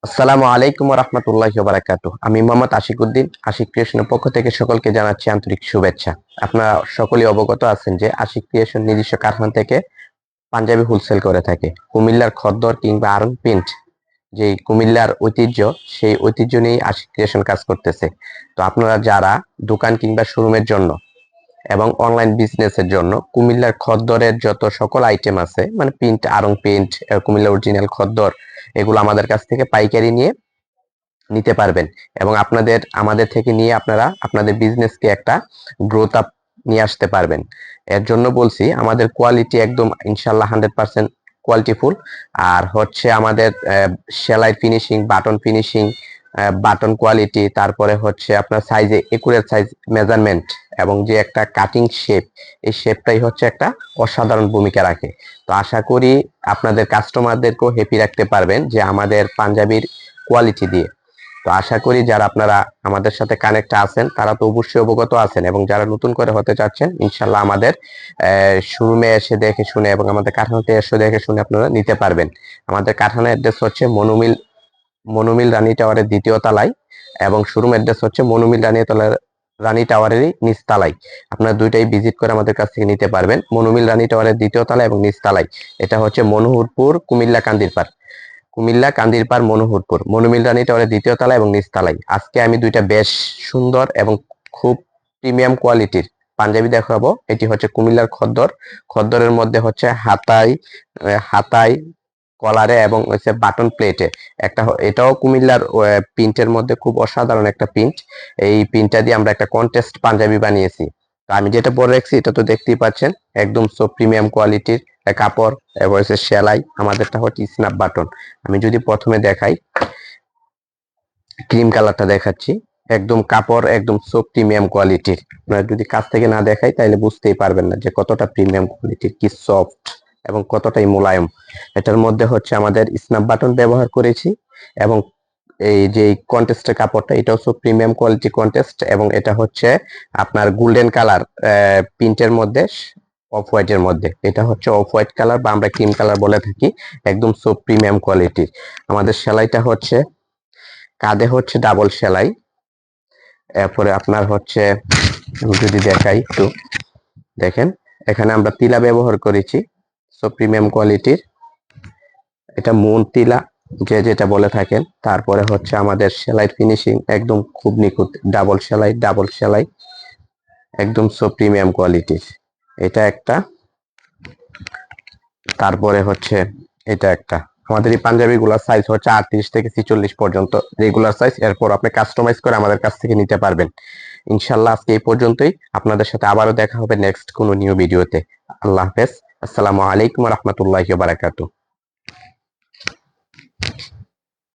আসসালামু আলাইকুম ওয়া রাহমাতুল্লাহি ওয়া বারাকাতুহু। আমি মোহাম্মদ আশিকউদ্দিন, আশিক ক্রিয়েশনের পক্ষ থেকে সকলকে জানাচ্ছি আন্তরিক শুভেচ্ছা। আপনারা সকলেই অবগত আছেন যে আশিক ক্রিয়েশন নিজস্ব কারখানা থেকে পাঞ্জাবি হোলসেল করে থাকে। কুমিল্লার খদ্দর কিংবা আরং প্রিন্ট যে কুমিল্লার ঐতিহ্য, সেই ঐতিহ্য নিয়েই আশিক ক্রিয়েশন কাজ করতেছে। তো আপনারা যারা দোকান কিংবা শোরুমের জন্য এবং অনলাইন বিজনেসের জন্য কুমিল্লার খদ্দরের যত সকল আইটেম আছে, মানে print, Aarong print, Comilla original খদ্দর, এগুলো আমাদের কাছ থেকে পাইকারি নিয়ে নিতে পারবেন এবং আমাদের থেকে নিয়ে আপনারা আপনাদের বিজনেসকে একটা গ্রোথ আপ নিয়ে আসতে পারবেন। এর জন্য বলছি, আমাদের কোয়ালিটি একদম ইনশাল্লাহ 100% কোয়ালিটিফুল। আর হচ্ছে আমাদের সেলাই finishing, button finishing, button quality, তারপরে হচ্ছে আপনার সাইজে একুরেট সাইজ মেজারমেন্ট এবং যে একটা কাটিং শেপ, এই শেপটাই হচ্ছে একটা অসাধারণ ভূমিকা রাখে। তো আশা করি আপনাদের কাস্টমারদেরকেও হ্যাপি রাখতে পারবেন যে আমাদের পাঞ্জাবির কোয়ালিটি দিয়ে। তো আশা করি যারা আপনারা আমাদের সাথে কানেক্ট আছেন তারা তো অবশ্যই অবগত আছেন, এবং যারা নতুন করে হতে চাচ্ছেন ইনশাল্লাহ আমাদের শোরুমে এসে দেখে শুনে এবং আমাদের কারখানাতে এসে দেখে শুনে আপনারা নিতে পারবেন। আমাদের কারখানার অ্যাড্রেস হচ্ছে মনুমিল রানী টাওয়ারের দ্বিতীয় তলায়, এবং শোরুম অ্যাড্রেস হচ্ছে মনুমিল রানী টাওয়ারেরই নিচতলায়। আপনারা দুইটাই ভিজিট করে আমাদের কাছ থেকে নিতে পারবেন। মনুমিল রানী টাওয়ারের দ্বিতীয় তলায় এবং নিচতলায়। এটা হচ্ছে মনোহরপুর, কুমিল্লা কান্দিরপাড় মনোহরপুর, মনুমিল রানী টাওয়ারের দ্বিতীয় তলা এবং নিচতলায়। আজকে আমি দুইটা বেশ সুন্দর এবং খুব প্রিমিয়াম কোয়ালিটির পাঞ্জাবি দেখাবো। এটি হচ্ছে কুমিল্লার খদ্দরের মধ্যে হচ্ছে হাতায় কলারে এবং হচ্ছে বাটন প্লেটে একটা এটাও কুমিল্লার প্রিন্টের মধ্যে খুব অসাধারণ একটা প্রিন্ট। এই প্রিন্টটা দিয়ে আমরা একটা কন্টেস্ট পাঞ্জাবি বানিয়েছি। তো আমি যেটা পরে রাখছি এটা তো দেখতেই পাচ্ছেন, একদম সো প্রিমিয়াম কোয়ালিটির কাপড় এবং হচ্ছে সেলাই। আমাদেরটা হচ্ছে স্ন্যাপ বাটন। আমি যদি প্রথমে দেখাই, ক্রিম কালারটা দেখাচ্ছি, একদম কাপড় একদম সো প্রিমিয়াম কোয়ালিটির। আপনারা যদি কাছ থেকে না দেখাই তাহলে বুঝতেই পারবেন না যে কতটা প্রিমিয়াম কোয়ালিটির, কি সফট এবং কতটাই মোলায়েম। এটার মধ্যে হচ্ছে আমাদের স্ন্যাপ বাটন ব্যবহার করেছি, এবং এই যে কন্টেস্টের কাপড়টা এটাও সব প্রিমিয়াম কোয়ালিটি কন্টেস্ট, এবং এটা হচ্ছে আপনার গোল্ডেন কালার প্রিন্টের মধ্যে, অফ হোয়াইটের মধ্যে। এটা হচ্ছে অফ হোয়াইট কালার বা আমরা ক্রিম কালার বলে থাকি, একদম সব প্রিমিয়াম কোয়ালিটির। আমাদের সেলাইটা হচ্ছে কাঁধে হচ্ছে ডাবল সেলাই। এরপরে আপনার হচ্ছে আমি যদি দেখাই একটু দেখেন, এখানে আমরা তিলা ব্যবহার করেছি, সব প্রিমিয়াম কোয়ালিটির। এটা মুন তিলা যে যেটা বলে থাকেন। তারপরে হচ্ছে আমাদের সেলাই ফিনিশিং একদম খুব নিখুঁত, ডাবল সেলাই একদম সো প্রিমিয়াম কোয়ালিটির। এটা একটা, তারপরে হচ্ছে এটা একটা। আমাদের এই পাঞ্জাবি গুলার সাইজ হচ্ছে 38 থেকে 46 পর্যন্ত রেগুলার সাইজ। এরপর আপনি কাস্টমাইজ করে আমাদের কাছ থেকে নিতে পারবেন। ইনশাল্লাহ আজকে এই পর্যন্তই। আপনাদের সাথে আবারও দেখা হবে নেক্সট কোনো নিউ ভিডিওতে। আল্লাহ হাফেজ। আসসালামু আলাইকুম ওয়া রাহমাতুল্লাহি ওয়া বারাকাতুহু।